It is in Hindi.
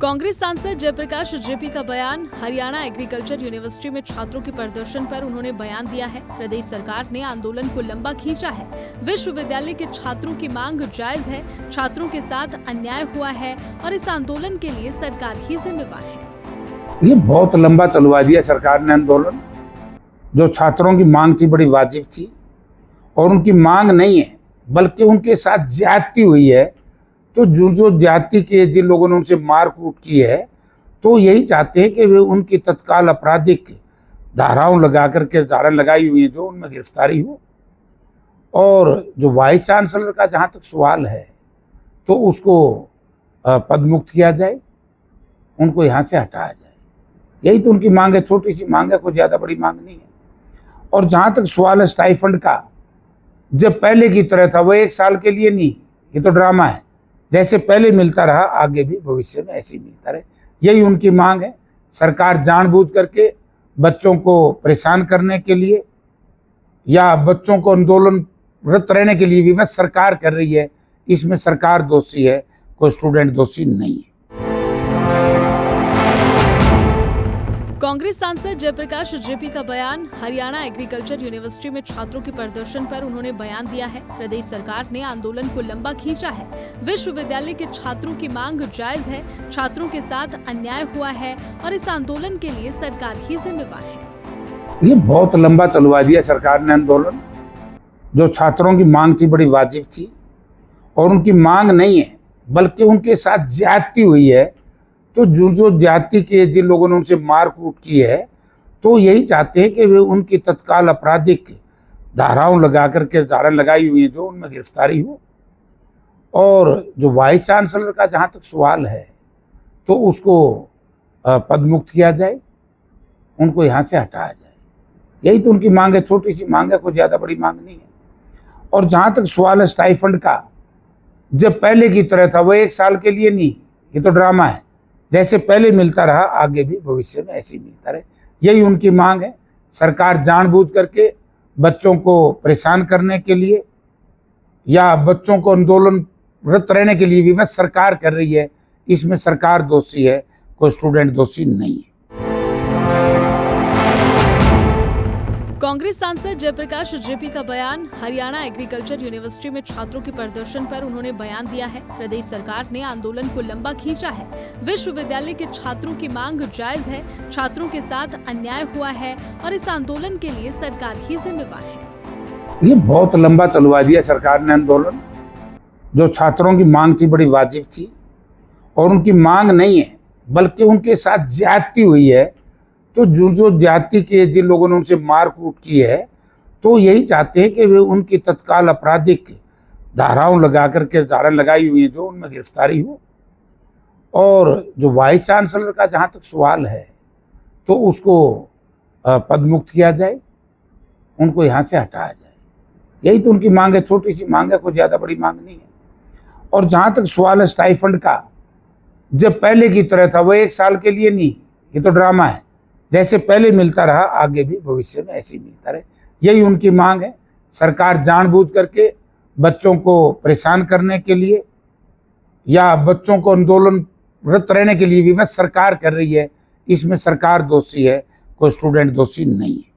कांग्रेस सांसद जयप्रकाश जेपी का बयान। हरियाणा एग्रीकल्चर यूनिवर्सिटी में छात्रों के प्रदर्शन पर उन्होंने बयान दिया है। प्रदेश सरकार ने आंदोलन को लंबा खींचा है। विश्वविद्यालय के छात्रों की मांग जायज है। छात्रों के साथ अन्याय हुआ है और इस आंदोलन के लिए सरकार ही जिम्मेवार है। ये बहुत लंबा चलवा दिया सरकार ने आंदोलन। जो छात्रों की मांग थी बड़ी वाजिब थी और उनकी मांग नहीं है बल्कि उनके साथ ज्यादती हुई है। तो जो जाति के जिन लोगों ने उनसे मार कूट की है तो यही चाहते हैं कि वे उनकी तत्काल आपराधिक धाराओं लगा करके धारा लगाई हुई है जो उनमें गिरफ्तारी हो। और जो वाइस चांसलर का जहाँ तक सवाल है तो उसको पद मुक्त किया जाए, उनको यहाँ से हटाया जाए। यही तो उनकी मांग है, छोटी सी मांग है, कोई ज़्यादा बड़ी मांग नहीं है। और जहाँ तक सवाल है स्टाइफंड का, जब पहले की तरह था वो 1 साल के लिए नहीं, ये तो ड्रामा है। जैसे पहले मिलता रहा आगे भी भविष्य में ऐसे ही मिलता रहे, यही उनकी मांग है। सरकार जानबूझ करके बच्चों को परेशान करने के लिए या बच्चों को आंदोलनरत रहने के लिए विवश सरकार कर रही है। इसमें सरकार दोषी है, कोई स्टूडेंट दोषी नहीं है। कांग्रेस सांसद जयप्रकाश जेपी का बयान। हरियाणा एग्रीकल्चर यूनिवर्सिटी में छात्रों के प्रदर्शन पर उन्होंने बयान दिया है। प्रदेश सरकार ने आंदोलन को लंबा खींचा है। विश्वविद्यालय के छात्रों की मांग जायज है। छात्रों के साथ अन्याय हुआ है और इस आंदोलन के लिए सरकार ही जिम्मेवार है। ये बहुत लंबा चलवा दिया सरकार ने आंदोलन। जो छात्रों की मांग थी बड़ी वाजिब थी और उनकी मांग नहीं है बल्कि उनके साथ ज्यादती हुई है। तो जो जाति के जिन लोगों ने उनसे मार कूट की है तो यही चाहते हैं कि वे उनकी तत्काल आपराधिक धाराओं लगा करके धारा लगाई हुई है जो उनमें गिरफ्तारी हो। और जो वाइस चांसलर का जहाँ तक सवाल है तो उसको पद मुक्त किया जाए, उनको यहाँ से हटाया जाए। यही तो उनकी मांग है, छोटी सी मांग है, कोई ज़्यादा बड़ी मांग नहीं है। और जहाँ तक सवाल है स्टाइफंड का, जब पहले की तरह था वो 1 साल के लिए नहीं, ये तो ड्रामा है। जैसे पहले मिलता रहा आगे भी भविष्य में ऐसे ही मिलता रहे, यही उनकी मांग है। सरकार जानबूझ करके बच्चों को परेशान करने के लिए या बच्चों को आंदोलनरत रहने के लिए विवश सरकार कर रही है। इसमें सरकार दोषी है, कोई स्टूडेंट दोषी नहीं है। कांग्रेस सांसद जयप्रकाश जेपी का बयान। हरियाणा एग्रीकल्चर यूनिवर्सिटी में छात्रों के प्रदर्शन पर उन्होंने बयान दिया है। प्रदेश सरकार ने आंदोलन को लंबा खींचा है। विश्वविद्यालय के छात्रों की मांग जायज है। छात्रों के साथ अन्याय हुआ है और इस आंदोलन के लिए सरकार ही जिम्मेवार है। ये बहुत लंबा चलवा दिया सरकार ने आंदोलन। जो छात्रों की मांग थी बड़ी वाजिब थी और उनकी मांग नहीं है बल्कि उनके साथ ज्यादती हुई है। तो जो जाति के जिन लोगों ने उनसे मार कूट की है तो यही चाहते हैं कि वे उनकी तत्काल आपराधिक धाराओं लगा करके धारा लगाई हुई है जो उनमें गिरफ्तारी हो। और जो वाइस चांसलर का जहाँ तक सवाल है तो उसको पद मुक्त किया जाए, उनको यहाँ से हटाया जाए। यही तो उनकी मांग है, छोटी सी मांग है, कोई ज़्यादा बड़ी मांग नहीं है। और जहाँ तक सवाल है स्टाइफंड का, जब पहले की तरह था वो 1 साल के लिए नहीं, ये तो ड्रामा है। जैसे पहले मिलता रहा आगे भी भविष्य में ऐसे ही मिलता रहे, यही उनकी मांग है। सरकार जानबूझ करके बच्चों को परेशान करने के लिए या बच्चों को आंदोलनरत रहने के लिए विवश सरकार कर रही है। इसमें सरकार दोषी है, कोई स्टूडेंट दोषी नहीं है।